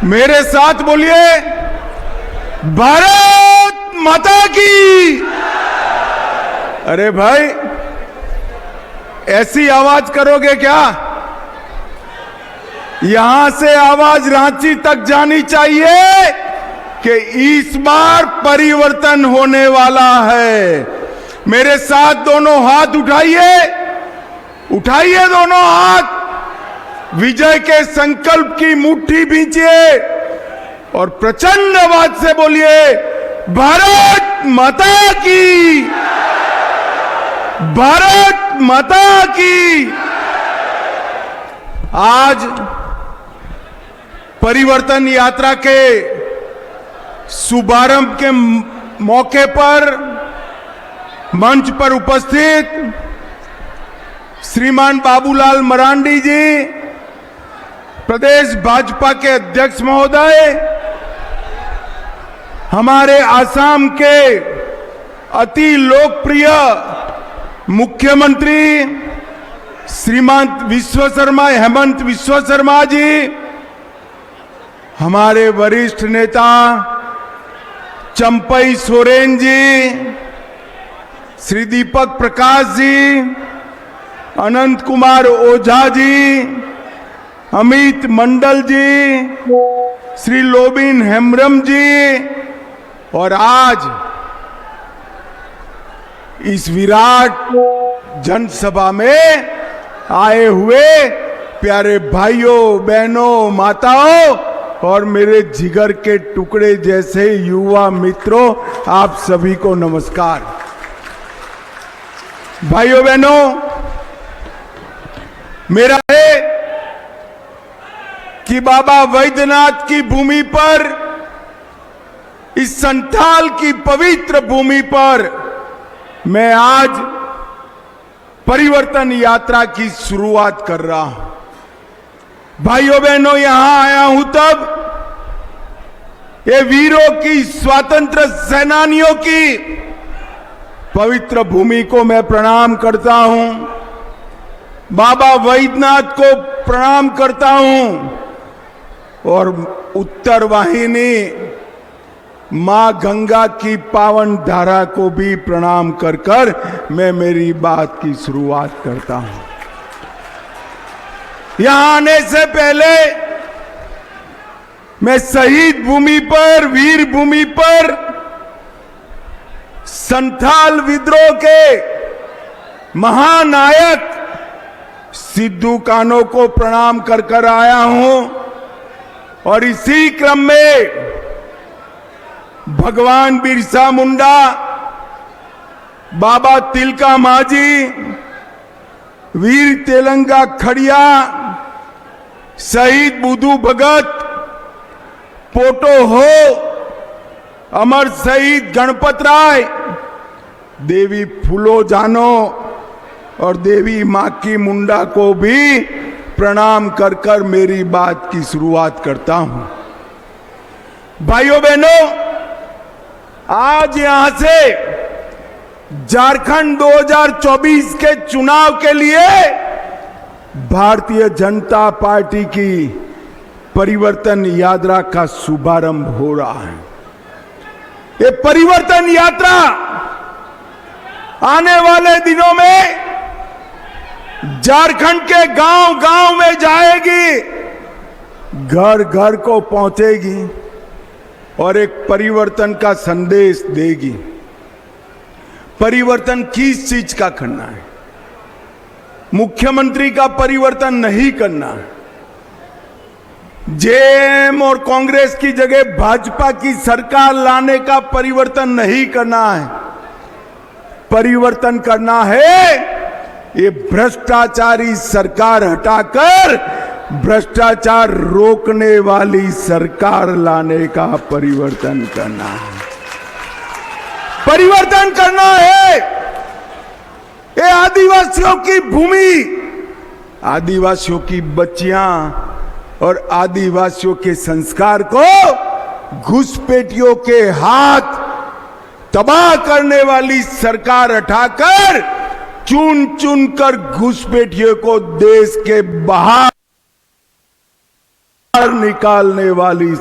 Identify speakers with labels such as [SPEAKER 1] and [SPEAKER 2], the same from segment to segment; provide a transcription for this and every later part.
[SPEAKER 1] मेरे साथ बोलिए, भारत माता की। अरे भाई, ऐसी आवाज करोगे क्या? यहां से आवाज रांची तक जानी चाहिए कि इस बार परिवर्तन होने वाला है। मेरे साथ दोनों हाथ उठाइए, उठाइए दोनों हाथ, विजय के संकल्प की मुट्ठी भींचिए और प्रचंड आवाज से बोलिए, भारत माता की, भारत माता की। आज परिवर्तन यात्रा के शुभारंभ के मौके पर मंच पर उपस्थित श्रीमान बाबूलाल मरांडी जी, प्रदेश भाजपा के अध्यक्ष महोदय, हमारे आसाम के अति लोकप्रिय मुख्यमंत्री श्रीमान विश्व शर्मा, हेमंत विश्व शर्मा जी, हमारे वरिष्ठ नेता चंपई सोरेन जी, श्री दीपक प्रकाश जी, अनंत कुमार ओझा जी, अमित मंडल जी, श्री लोबिन हेम्ब्रम जी, और आज इस विराट जनसभा में आए हुए प्यारे भाइयों बहनों माताओं और मेरे जिगर के टुकड़े जैसे युवा मित्रों, आप सभी को नमस्कार। भाइयों बहनों, मेरा है कि बाबा वैद्यनाथ की भूमि पर, इस संथाल की पवित्र भूमि पर मैं आज परिवर्तन यात्रा की शुरुआत कर रहा हूं। भाइयों बहनों, यहां आया हूं तब ये वीरों की, स्वातंत्र सेनानियों की पवित्र भूमि को मैं प्रणाम करता हूं, बाबा वैद्यनाथ को प्रणाम करता हूं और उत्तर वाहिनी मां गंगा की पावन धारा को भी प्रणाम कर कर मैं मेरी बात की शुरुआत करता हूं। यहां आने से पहले मैं शहीद भूमि पर, वीर भूमि पर संथाल विद्रोह के महानायक सिद्धू कान्हो को प्रणाम कर कर आया हूं और इसी क्रम में भगवान बिरसा मुंडा, बाबा तिलका मांझी, वीर तेलंगा खड़िया, शहीद बुधू भगत, पोटो हो, अमर शहीद गणपत राय, देवी फूलो जानो और देवी माकी मुंडा को भी प्रणाम कर कर मेरी बात की शुरुआत करता हूं। भाइयों बहनों, आज यहां से झारखंड 2024 के चुनाव के लिए भारतीय जनता पार्टी की परिवर्तन यात्रा का शुभारंभ हो रहा है। ये परिवर्तन यात्रा आने वाले दिनों में झारखंड के गांव गांव में जाएगी, घर घर को पहुंचेगी और एक परिवर्तन का संदेश देगी। परिवर्तन किस चीज का करना है? मुख्यमंत्री का परिवर्तन नहीं करना है, जेएम और कांग्रेस की जगह भाजपा की सरकार लाने का परिवर्तन नहीं करना है। परिवर्तन करना है ये भ्रष्टाचारी सरकार हटाकर भ्रष्टाचार रोकने वाली सरकार लाने का परिवर्तन करना है। परिवर्तन करना है ये आदिवासियों की भूमि, आदिवासियों की बच्चियां और आदिवासियों के संस्कार को घुसपैठियों के हाथ तबाह करने वाली सरकार हटाकर चुन चुन कर घुसपैठियों को देश के बाहर बाहर निकालने वाली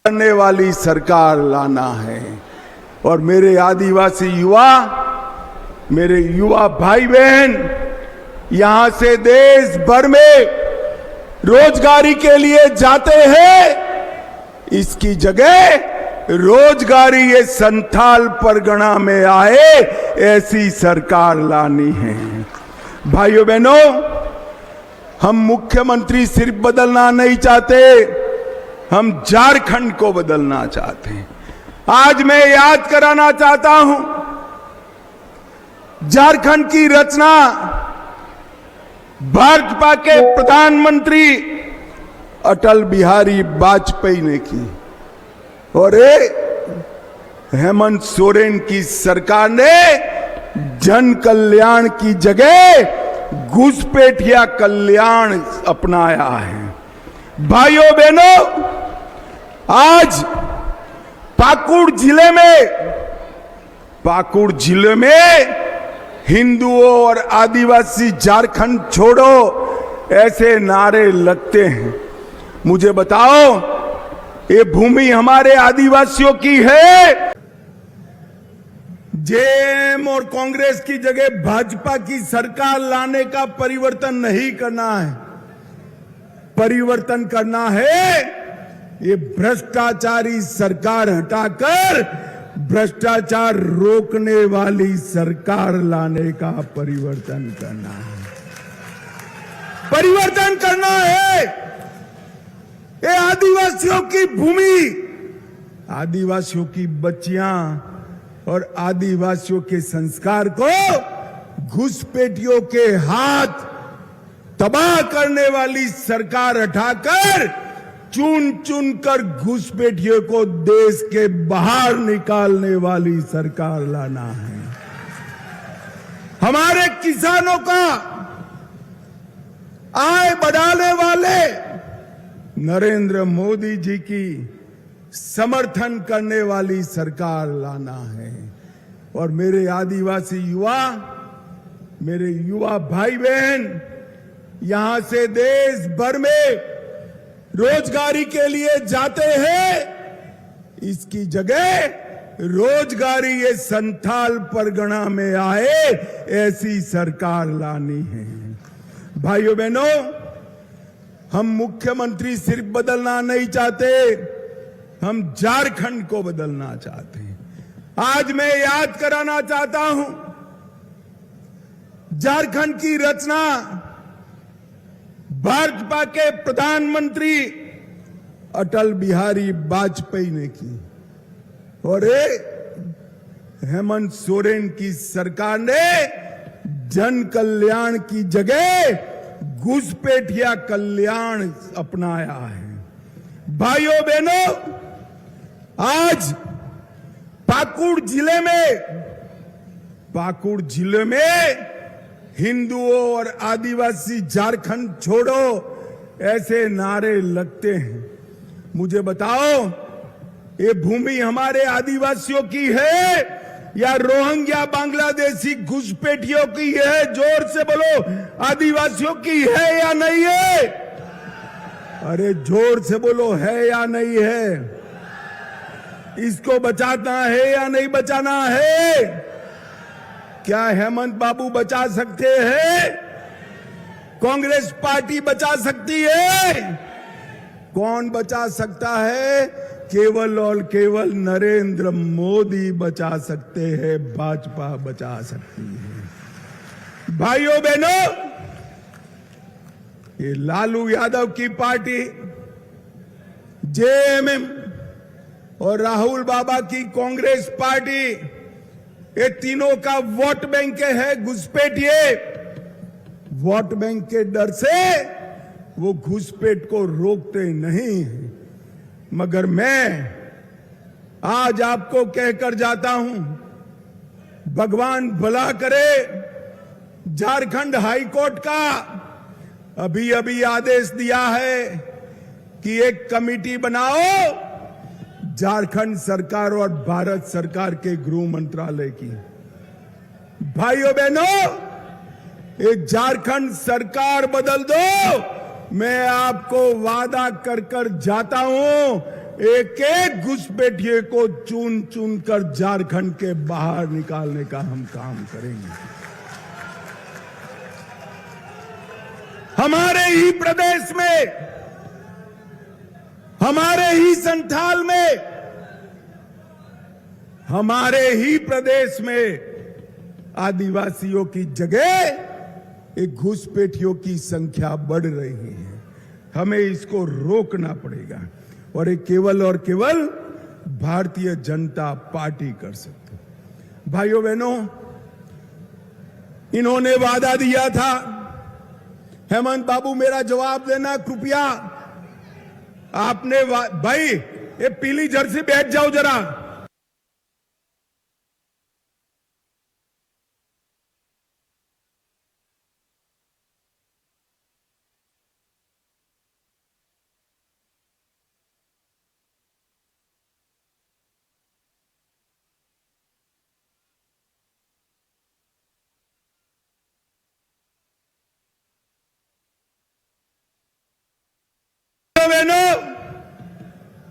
[SPEAKER 1] करने वाली सरकार लाना है। और मेरे आदिवासी युवा, मेरे युवा भाई बहन यहां से देश भर में रोजगारी के लिए जाते हैं, इसकी जगह रोजगारी ये संथाल परगना में आए ऐसी सरकार लानी है। भाइयों बहनों, हम मुख्यमंत्री सिर्फ बदलना नहीं चाहते, हम झारखंड को बदलना चाहते हैं। आज मैं याद कराना चाहता हूं, झारखंड की रचना भाजपा के प्रधानमंत्री अटल बिहारी वाजपेयी ने की और हेमंत सोरेन की सरकार ने जन कल्याण की जगह घुसपैठिया कल्याण अपनाया है। भाइयों बहनों, आज पाकुड़ जिले में हिंदुओं और आदिवासी झारखंड छोड़ो ऐसे नारे लगते हैं। मुझे बताओ, ये भूमि हमारे आदिवासियों की है? जेएम और कांग्रेस की जगह भाजपा की सरकार लाने का परिवर्तन नहीं करना है, परिवर्तन करना है ये भ्रष्टाचारी सरकार हटाकर भ्रष्टाचार रोकने वाली सरकार लाने का परिवर्तन करना है, परिवर्तन करना है। ये आदिवासियों की भूमि, आदिवासियों की बच्चियां और आदिवासियों के संस्कार को घुसपैठियों के हाथ तबाह करने वाली सरकार हटाकर चुन चुन कर घुसपैठियों को देश के बाहर निकालने वाली सरकार लाना है। हमारे किसानों का आय बढ़ाने वाले नरेंद्र मोदी जी की समर्थन करने वाली सरकार लाना है। और मेरे आदिवासी युवा, मेरे युवा भाई बहन यहां से देश भर में रोजगारी के लिए जाते हैं, इसकी जगह रोजगारी ये संथाल परगना में आए ऐसी सरकार लानी है। भाइयों बहनों, हम मुख्यमंत्री सिर्फ बदलना नहीं चाहते, हम झारखंड को बदलना चाहते हैं। आज मैं याद कराना चाहता हूं, झारखंड की रचना भाजपा के प्रधानमंत्री अटल बिहारी वाजपेयी ने की और हेमंत सोरेन की सरकार ने जन कल्याण की जगह घुसपैठिया कल्याण अपनाया है। भाइयों बहनों, आज पाकुड़ जिले में हिंदुओं और आदिवासी झारखंड छोड़ो ऐसे नारे लगते हैं। मुझे बताओ, ये भूमि हमारे आदिवासियों की है या रोहिंग्या बांग्लादेशी घुसपैठियों की है? जोर से बोलो, आदिवासियों की है या नहीं है? अरे जोर से बोलो, है या नहीं है? इसको बचाना है या नहीं बचाना है? क्या हेमंत बाबू बचा सकते हैं? कांग्रेस पार्टी बचा सकती है? कौन बचा सकता है? केवल और केवल नरेंद्र मोदी बचा सकते हैं, भाजपा बचा सकती है। भाइयों बहनों, ये लालू यादव की पार्टी, जेएमएम और राहुल बाबा की कांग्रेस पार्टी, ये तीनों का वोट बैंक है घुसपैठिए। वोट बैंक के डर से वो घुसपैठ को रोकते नहीं हैं। मगर मैं आज आपको कहकर जाता हूं, भगवान भला करे, झारखंड हाईकोर्ट का अभी अभी आदेश दिया है कि एक कमेटी बनाओ झारखंड सरकार और भारत सरकार के गृह मंत्रालय की। भाइयों बहनों, एक झारखंड सरकार बदल दो, मैं आपको वादा कर कर जाता हूं, एक एक घुसपैठिए को चुन चुन कर झारखंड के बाहर निकालने का हम काम करेंगे। हमारे ही प्रदेश में, हमारे ही संथाल में, हमारे ही प्रदेश में आदिवासियों की जगह एक घुसपैठियों की संख्या बढ़ रही है। हमें इसको रोकना पड़ेगा और ये केवल और केवल भारतीय जनता पार्टी कर सकती है। भाइयों बहनों, इन्होंने वादा दिया था, हेमंत बाबू मेरा जवाब देना कृपया। आपने भाई ये पीली जर्सी बैठ जाओ जरा।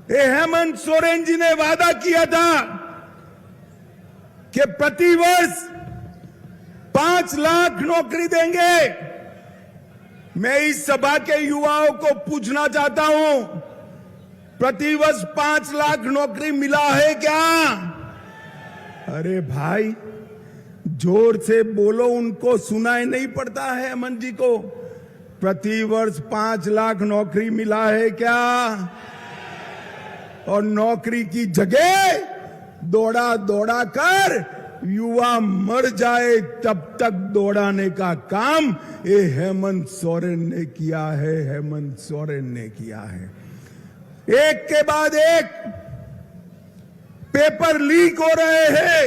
[SPEAKER 1] हेमंत सोरेन जी ने वादा किया था कि प्रतिवर्ष 5 लाख नौकरी देंगे। मैं इस सभा के युवाओं को पूछना चाहता हूं, प्रतिवर्ष 5 लाख नौकरी मिला है क्या? अरे भाई जोर से बोलो, उनको सुनाई नहीं पड़ता है हेमंत जी को। प्रतिवर्ष 5 लाख नौकरी मिला है क्या? और नौकरी की जगह दौड़ा दौड़ा कर युवा मर जाए तब तक दौड़ाने का काम ये हेमंत सोरेन ने किया है। हेमंत सोरेन ने किया है। एक के बाद एक पेपर लीक हो रहे हैं।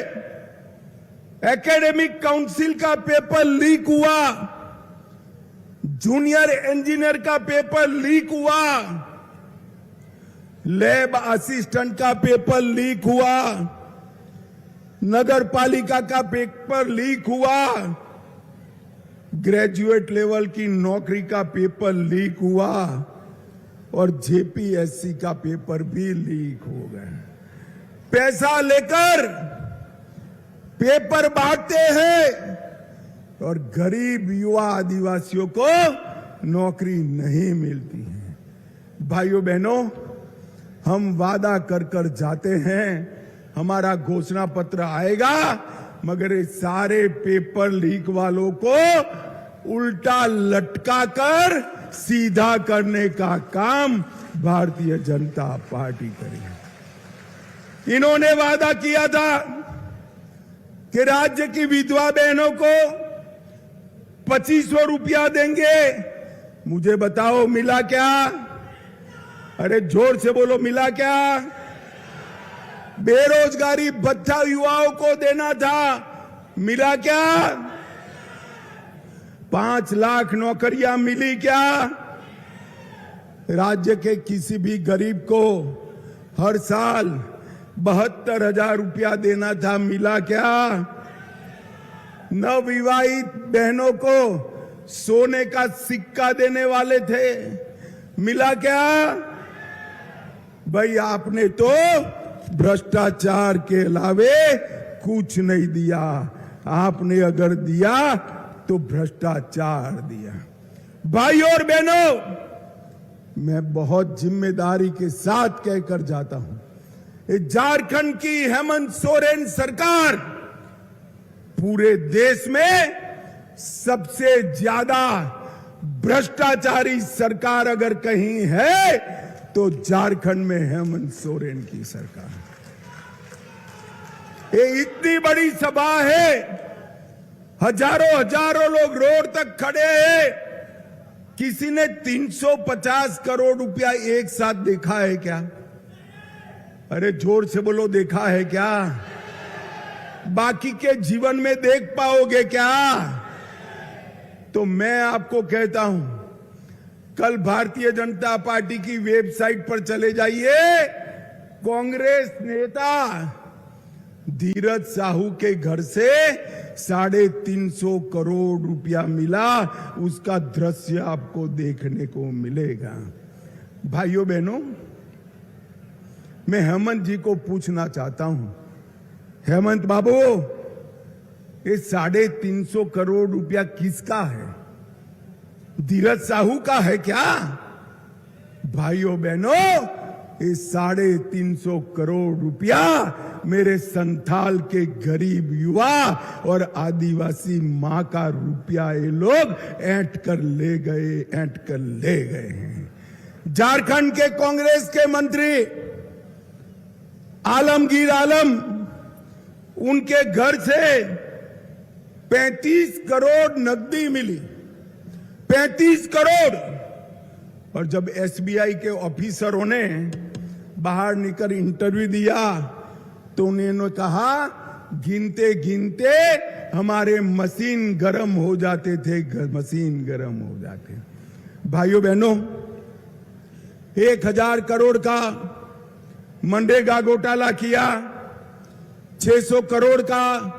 [SPEAKER 1] एकेडमिक काउंसिल का पेपर लीक हुआ, जूनियर इंजीनियर का पेपर लीक हुआ, लैब असिस्टेंट का पेपर लीक हुआ, नगर पालिका का पेपर लीक हुआ, ग्रेजुएट लेवल की नौकरी का पेपर लीक हुआ और जेपीएससी का पेपर भी लीक हो गए। पैसा लेकर पेपर बांटते हैं और गरीब युवा आदिवासियों को नौकरी नहीं मिलती है। भाइयों बहनों, हम वादा कर कर जाते हैं, हमारा घोषणा पत्र आएगा, मगर ये सारे पेपर लीक वालों को उल्टा लटका कर सीधा करने का काम भारतीय जनता पार्टी करेगी। इन्होंने वादा किया था कि राज्य की विधवा बहनों को 2500 रुपया देंगे। मुझे बताओ मिला क्या? अरे जोर से बोलो, मिला क्या? बेरोजगारी भत्ता युवाओं को देना था, मिला क्या? 5 लाख नौकरियां मिली क्या? राज्य के किसी भी गरीब को हर साल 72,000 रुपया देना था, मिला क्या? नवविवाहित बहनों को सोने का सिक्का देने वाले थे, मिला क्या? भाई आपने तो भ्रष्टाचार के अलावे कुछ नहीं दिया। आपने अगर दिया तो भ्रष्टाचार दिया। भाई और बहनों, मैं बहुत जिम्मेदारी के साथ कहकर जाता हूं, झारखंड की हेमंत सोरेन सरकार पूरे देश में सबसे ज्यादा भ्रष्टाचारी सरकार अगर कहीं है तो झारखंड में हेमंत सोरेन की सरकार। ये इतनी बड़ी सभा है, हजारों लोग रोड तक खड़े हैं। किसी ने 350 करोड़ रुपया एक साथ देखा है क्या? अरे जोर से बोलो, देखा है क्या? बाकी के जीवन में देख पाओगे क्या? तो मैं आपको कहता हूं, कल भारतीय जनता पार्टी की वेबसाइट पर चले जाइए, कांग्रेस नेता धीरज साहू के घर से 350 करोड़ रुपया मिला, उसका दृश्य आपको देखने को मिलेगा। भाइयों बहनों, मैं हेमंत जी को पूछना चाहता हूं, हेमंत बाबू, ये 350 करोड़ रुपया किसका है? धीरज साहू का है क्या? भाइयों बहनों, ये 350 करोड़ रुपया मेरे संथाल के गरीब युवा और आदिवासी मां का रुपया ये लोग ऐंठ कर ले गए हैं। झारखंड के कांग्रेस के मंत्री आलमगीर आलम, उनके घर से 35 करोड़ नकदी मिली, 35 करोड़। और जब एसबीआई के ऑफिसरों ने बाहर निकल इंटरव्यू दिया तो उन्होंने कहा, गिनते गिनते हमारे मशीन गर्म हो जाते थे, मशीन गर्म हो जाते। भाइयों बहनों, 1000 करोड़ का मनरेगा घोटाला किया, 600 करोड़ का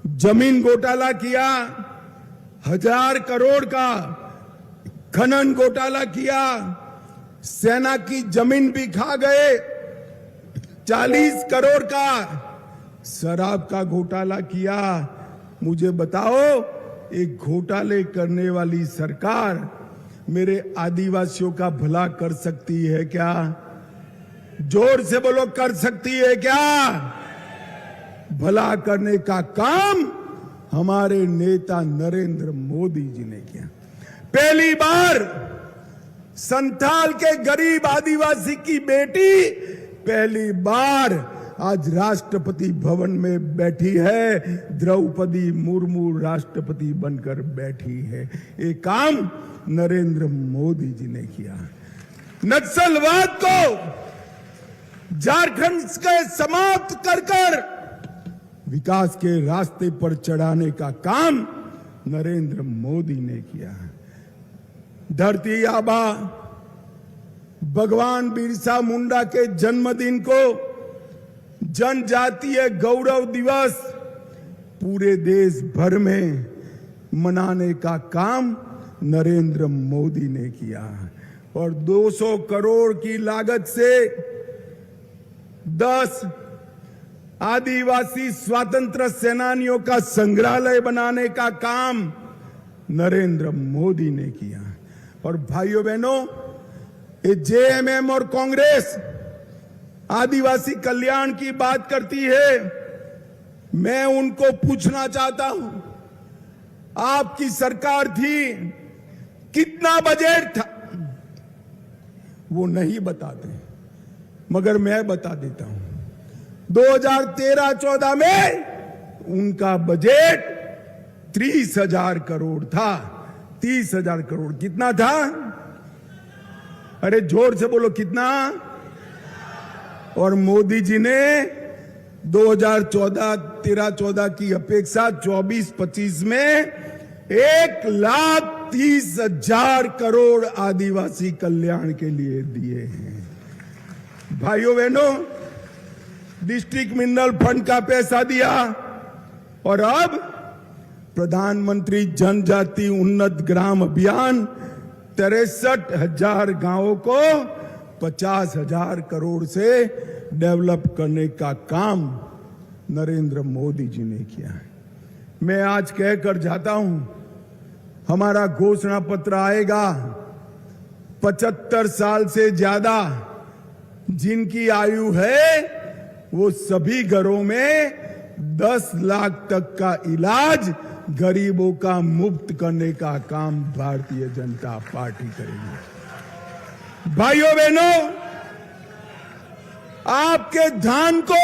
[SPEAKER 1] जमीन घोटाला किया, 1000 करोड़ का खनन घोटाला किया, सेना की जमीन भी खा गए, 40 करोड़ का शराब का घोटाला किया। मुझे बताओ, एक घोटाले करने वाली सरकार मेरे आदिवासियों का भला कर सकती है क्या? जोर से बोलो, कर सकती है क्या? भला करने का काम हमारे नेता नरेंद्र मोदी जी ने किया। पहली बार संथाल के गरीब आदिवासी की बेटी पहली बार आज राष्ट्रपति भवन में बैठी है, द्रौपदी मुर्मू राष्ट्रपति बनकर बैठी है। ये काम नरेंद्र मोदी जी ने किया। नक्सलवाद को झारखंड के समाप्त कर विकास के रास्ते पर चढ़ाने का काम नरेंद्र मोदी ने किया। धरती आबा भगवान बिरसा मुंडा के जन्मदिन को जनजातीय गौरव दिवस पूरे देश भर में मनाने का काम नरेंद्र मोदी ने किया। और 200 करोड़ की लागत से 10 आदिवासी स्वतंत्र सेनानियों का संग्रहालय बनाने का काम नरेंद्र मोदी ने किया। और भाइयों बहनों, ये जेएमएम और कांग्रेस आदिवासी कल्याण की बात करती है। मैं उनको पूछना चाहता हूं, आपकी सरकार थी, कितना बजट था? वो नहीं बताते, मगर मैं बता देता हूं। 2013-14 में उनका बजट 30,000 करोड़ था। 30,000 करोड़ कितना था? अरे जोर से बोलो, कितना? और मोदी जी ने 2014-13-14 की अपेक्षा 24-25 में 1,30,000 करोड़ आदिवासी कल्याण के लिए दिए हैं। भाइयों बहनों, डिस्ट्रिक्ट मिनरल फंड का पैसा दिया और अब प्रधानमंत्री जनजाति उन्नत ग्राम अभियान 63,000 गांवों को 50,000 करोड़ से डेवलप करने का काम नरेंद्र मोदी जी ने किया है। मैं आज कहकर जाता हूं, हमारा घोषणा पत्र आएगा। 75 साल से ज्यादा जिनकी आयु है वो सभी घरों में 10 लाख तक का इलाज गरीबों का मुफ्त करने का काम भारतीय जनता पार्टी करेगी। भाइयों बहनों, आपके धान को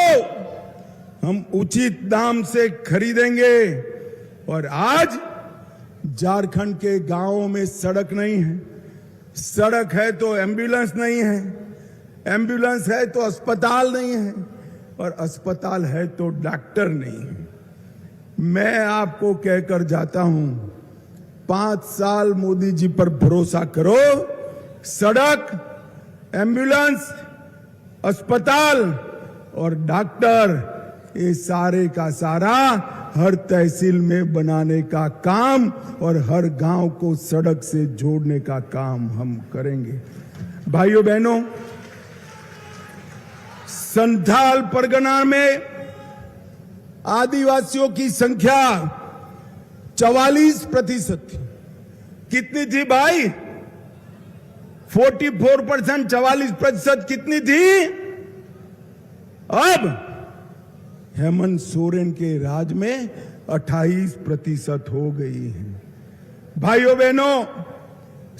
[SPEAKER 1] हम उचित दाम से खरीदेंगे। और आज झारखंड के गांवों में सड़क नहीं है, सड़क है तो एम्बुलेंस नहीं है, एम्बुलेंस है तो अस्पताल नहीं है, और अस्पताल है तो डॉक्टर नहीं है। मैं आपको कहकर जाता हूं, 5 साल मोदी जी पर भरोसा करो, सड़क, एम्बुलेंस, अस्पताल और डॉक्टर, ये सारे का सारा हर तहसील में बनाने का काम और हर गांव को सड़क से जोड़ने का काम हम करेंगे। भाइयों बहनों, संथाल परगना में आदिवासियों की संख्या 44% थी। कितनी थी भाई? 44%, 44% कितनी थी? अब हेमंत सोरेन के राज में 28% हो गई है। भाइयों बहनों,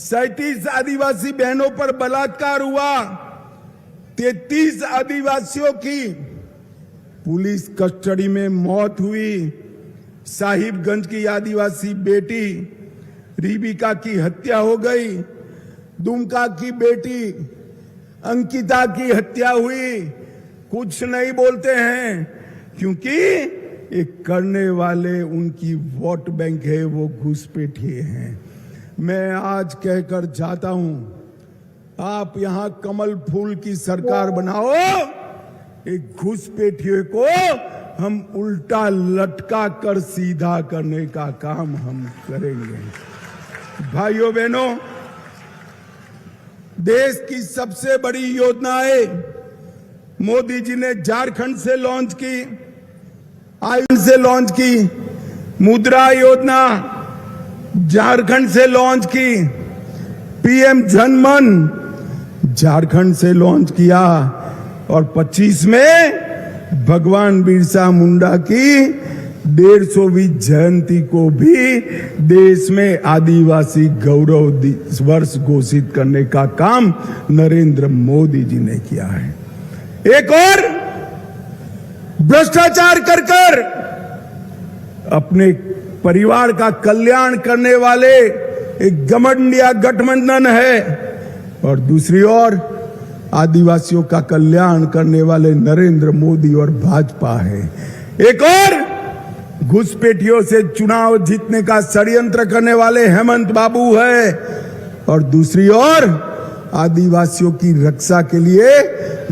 [SPEAKER 1] 37 आदिवासी बहनों पर बलात्कार हुआ, 33 आदिवासियों की पुलिस कस्टडी में मौत हुई। साहिबगंज की आदिवासी बेटी रिबिका की हत्या हो गई। दुमका की बेटी अंकिता की हत्या हुई। कुछ नहीं बोलते हैं क्योंकि एक करने वाले उनकी वोट बैंक है, वो घुसपैठिए हैं। मैं आज कहकर जाता हूं, आप यहां कमल फूल की सरकार बनाओ, एक घुसपैठिए को हम उल्टा लटका कर सीधा करने का काम हम करेंगे। भाइयों बहनों, देश की सबसे बड़ी योजनाएं मोदी जी ने झारखंड से लॉन्च की, आयुष से लॉन्च की, मुद्रा योजना झारखंड से लॉन्च की, पीएम जनमन झारखंड से लॉन्च किया और 25 में भगवान बिरसा मुंडा की 150वीं जयंती को भी देश में आदिवासी गौरव वर्ष घोषित करने का काम नरेंद्र मोदी जी ने किया है। एक और भ्रष्टाचार कर कर अपने परिवार का कल्याण करने वाले एक घमंडिया गठबंधन है और दूसरी ओर आदिवासियों का कल्याण करने वाले नरेंद्र मोदी और भाजपा है। एक और घुसपैठियों से चुनाव जीतने का षड्यंत्र करने वाले हेमंत बाबू है और दूसरी ओर आदिवासियों की रक्षा के लिए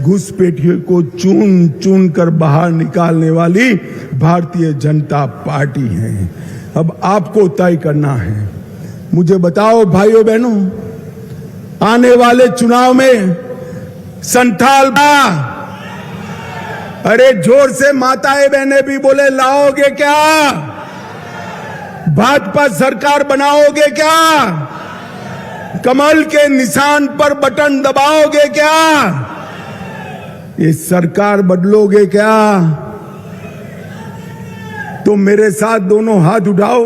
[SPEAKER 1] घुसपैठियों को चुन चुन कर बाहर निकालने वाली भारतीय जनता पार्टी है। अब आपको तय करना है। मुझे बताओ भाइयों बहनों, आने वाले चुनाव में संथाल, अरे जोर से माताएं बहनें भी बोले, लाओगे क्या? भाजपा सरकार बनाओगे क्या? कमल के निशान पर बटन दबाओगे क्या? ये सरकार बदलोगे क्या? तो मेरे साथ दोनों हाथ उठाओ,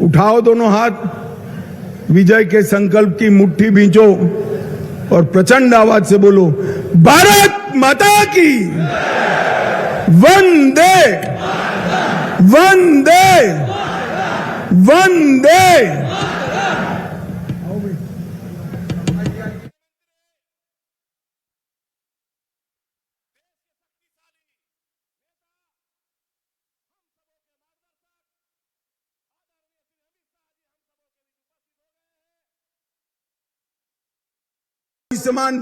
[SPEAKER 1] उठाओ दोनों हाथ, विजय के संकल्प की मुट्ठी भींचो और प्रचंड आवाज से बोलो, भारत माता की वंदे वंदे वंदे। समान